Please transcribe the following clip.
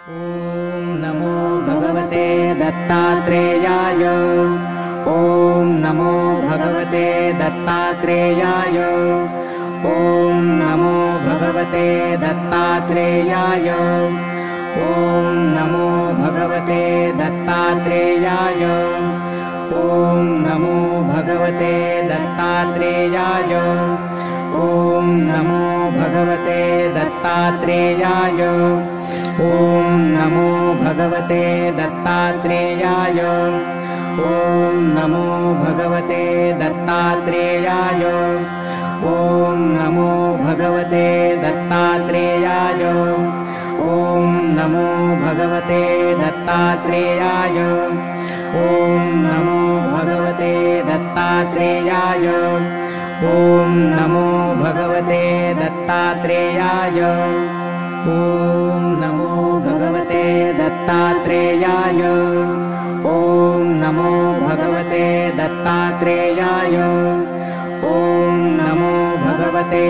ॐ नमो भगवते दत्तात्रेयाय। ॐ नमो भगवते दत्तात्रेयाय। ॐ नमो भगवते दत्तात्रेयाय। ॐ नमो भगवते दत्तात्रेयाय। ॐ नमो भगवते दत्तात्रेयाय। ॐ नमो भगवते दत्तात्रेयाय। ॐ नमो भगवते दत्तात्रेयाय। ॐ नमो भगवते दत्तात्रेयाय। ॐ नमो भगवते दत्तात्रेयाय। ॐ नमो भगवते दत्तात्रेयाय। ॐ नमो भगवते दत्तात्रेयाय। ॐ नमो भगवते दत्तात्रेयाय। ॐ नमो भगवते दत्तात्रेयाय। ॐ नमो भगवते दत्तात्रेयाय। ॐ नमो भगवते